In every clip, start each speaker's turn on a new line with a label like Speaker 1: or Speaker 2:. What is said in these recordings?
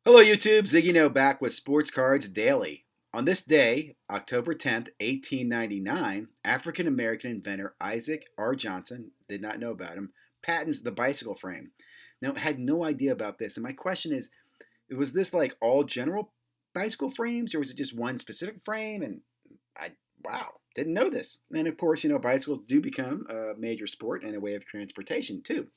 Speaker 1: Hello, YouTube. ZiggyNo back with Sports Cards Daily. On this day, October 10th, 1899, African American inventor Isaac R. Johnson, did not know about him, patents the bicycle frame. Now, I had no idea about this, and my question is was this like all general bicycle frames, or was it just one specific frame? And wow, didn't know this. And of course, bicycles do become a major sport and a way of transportation, too.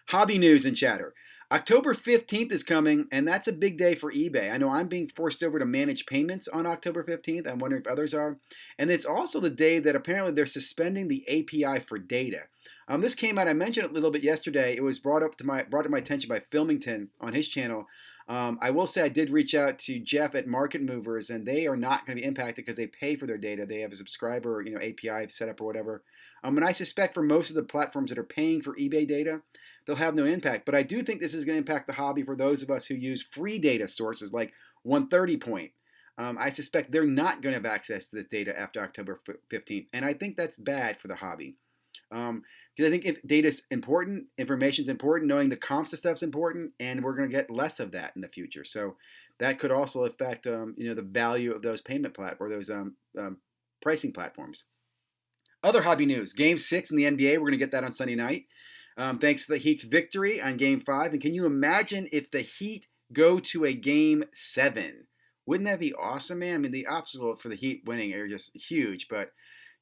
Speaker 1: Hobby news and chatter. October 15th is coming, and that's a big day for eBay. I know I'm being forced over to manage payments on October 15th. I'm wondering if others are. And it's also the day that apparently they're suspending the API for data. This came out, I mentioned it a little bit yesterday. It was brought to my attention by Filmington on his channel. I will say I did reach out to Jeff at Market Movers, and they are not going to be impacted because they pay for their data. They have a subscriber, API set up or whatever. And I suspect for most of the platforms that are paying for eBay data, they'll have no impact. But I do think this is going to impact the hobby for those of us who use free data sources like 130 Point. I suspect they're not going to have access to this data after October 15th. And I think that's bad for the hobby. Because I think if data is important, information is important, knowing the comps of stuff is important, and we're going to get less of that in the future. So that could also affect, the value of those payment or those pricing platforms. Other hobby news: Game 6 in the NBA. We're going to get that on Sunday night. Thanks to the Heat's victory on Game 5. And can you imagine if the Heat go to a Game 7? Wouldn't that be awesome, man? I mean, the obstacle for the Heat winning are just huge. But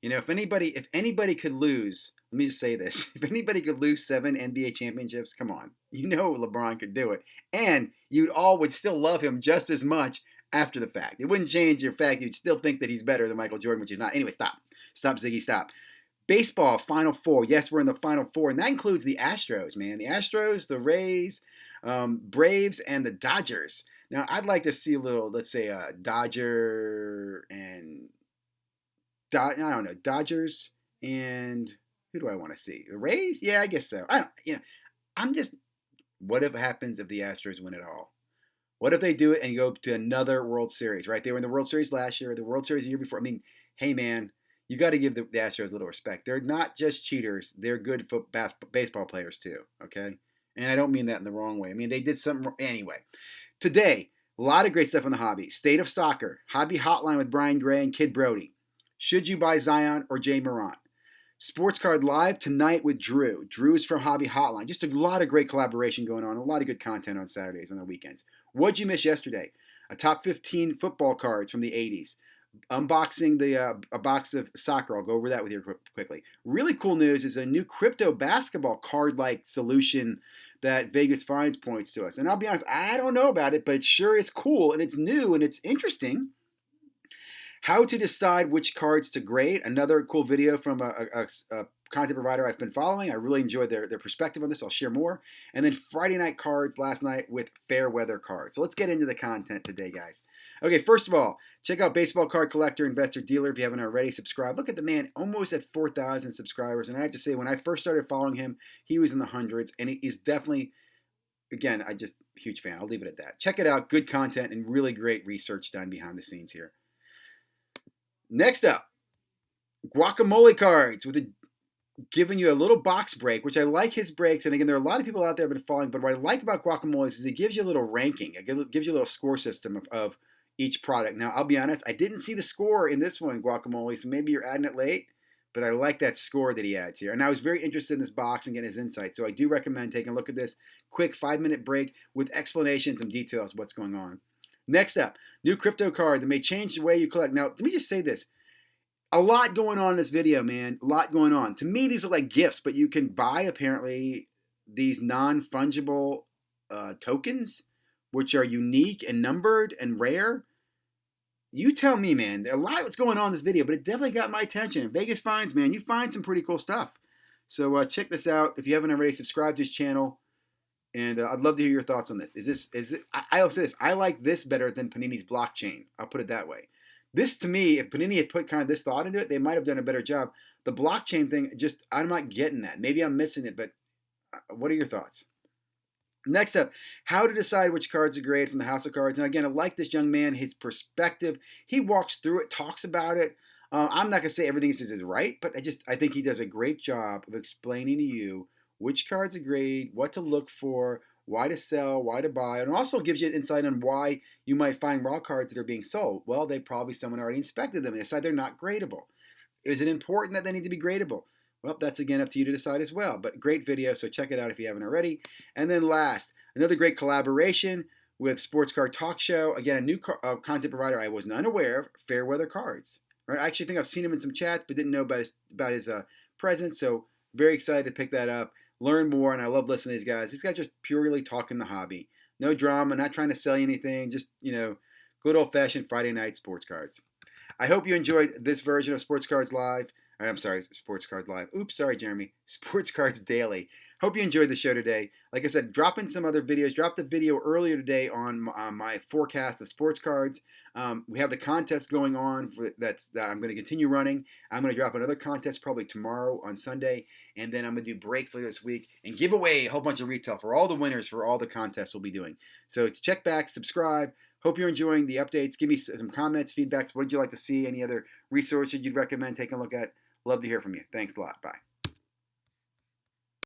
Speaker 1: if anybody could lose, let me just say this: if anybody could lose 7 NBA championships, come on, LeBron could do it, and you all would still love him just as much after the fact. It wouldn't change your fact; you'd still think that he's better than Michael Jordan, which he's not. Anyway, stop, Ziggy, stop. Baseball, Final Four. Yes, we're in the Final Four, and that includes the Astros, man. The Astros, the Rays, Braves, and the Dodgers. Now, I'd like to see a little, let's say, Dodger and I don't know, Dodgers and who do I want to see? The Rays? Yeah, I guess so. I don't, I'm just. What if it happens if the Astros win it all? What if they do it and go to another World Series? Right? They were in the World Series last year, the World Series the year before. I mean, hey man, you got to give the Astros a little respect. They're not just cheaters; they're good baseball players too. Okay, and I don't mean that in the wrong way. I mean they did something anyway. Today, a lot of great stuff on the hobby. State of Soccer, Hobby Hotline with Brian Gray and Kid Brody. Should you buy Zion or Jay Morant? Sports Card Live tonight with Drew. Drew's from Hobby Hotline. Just a lot of great collaboration going on. A lot of good content on Saturdays, on the weekends. What'd you miss yesterday? A top 15 football cards from the 80s. Unboxing a box of soccer. I'll go over that with you quickly. Really cool news is a new crypto basketball card-like solution that Vegas Finds points to us. And I'll be honest, I don't know about it, but it sure is cool and it's new and it's interesting. How to decide which cards to grade. Another cool video from a content provider I've been following. I really enjoyed their perspective on this. I'll share more. And then Friday night cards last night with fair weather cards. So let's get into the content today, guys. Okay, first of all, check out Baseball Card Collector, Investor, Dealer if you haven't already. Subscribe. Look at the man, almost at 4,000 subscribers. And I have to say, when I first started following him, he was in the hundreds. And he is definitely, again, I just huge fan. I'll leave it at that. Check it out. Good content and really great research done behind the scenes here. Next up, guacamole cards with giving you a little box break, which I like his breaks. And again, there are a lot of people out there that have been following, but what I like about guacamole is it gives you a little ranking. It gives you a little score system of each product. Now, I'll be honest, I didn't see the score in this one, guacamole, so maybe you're adding it late, but I like that score that he adds here. And I was very interested in this box and getting his insight, so I do recommend taking a look at this quick 5-minute break with explanations and details of what's going on. Next up, new crypto card that may change the way you collect. Now, let me just say this. A lot going on in this video, man. A lot going on. To me, these are like gifts, but you can buy, apparently, these non-fungible tokens, which are unique and numbered and rare. You tell me, man. A lot of what's going on in this video, but it definitely got my attention. And Vegas Finds, man, you find some pretty cool stuff. So check this out. If you haven't already, subscribe to his channel. And I'd love to hear your thoughts on this. Is it? I'll say this. I like this better than Panini's blockchain. I'll put it that way. This, to me, if Panini had put kind of this thought into it, they might have done a better job. The blockchain thing, just I'm not getting that. Maybe I'm missing it, but what are your thoughts? Next up, how to decide which cards are great from the House of Cards. Now, again, I like this young man, his perspective. He walks through it, talks about it. I'm not going to say everything he says is right, but I think he does a great job of explaining to you which cards are great, what to look for, why to sell, why to buy, and also gives you insight on why you might find raw cards that are being sold. Well, they probably someone already inspected them and decided they're not gradable. Is it important that they need to be gradable? Well, that's again up to you to decide as well. But great video, so check it out if you haven't already. And then last, another great collaboration with Sports Card Talk Show. Again, a new content provider I was not aware of, Fairweather Cards. Right? I actually think I've seen him in some chats, but didn't know about his presence. So very excited to pick that up, learn more, and I love listening to these guys. These guys just purely talking the hobby. No drama, not trying to sell you anything, just, good old-fashioned Friday night sports cards. I hope you enjoyed this version of Sports Cards Live. I'm sorry, Sports Cards Live. Oops, sorry, Jeremy. Sports Cards Daily. Hope you enjoyed the show today. Like I said, drop in some other videos. Dropped the video earlier today on my forecast of sports cards. We have the contest going on that I'm going to continue running. I'm going to drop another contest probably tomorrow on Sunday, and then I'm going to do breaks later this week and give away a whole bunch of retail for all the winners for all the contests we'll be doing. So check back, subscribe. Hope you're enjoying the updates. Give me some comments, feedbacks. What did you like to see? Any other resources you'd recommend taking a look at? Love to hear from you. Thanks a lot. Bye.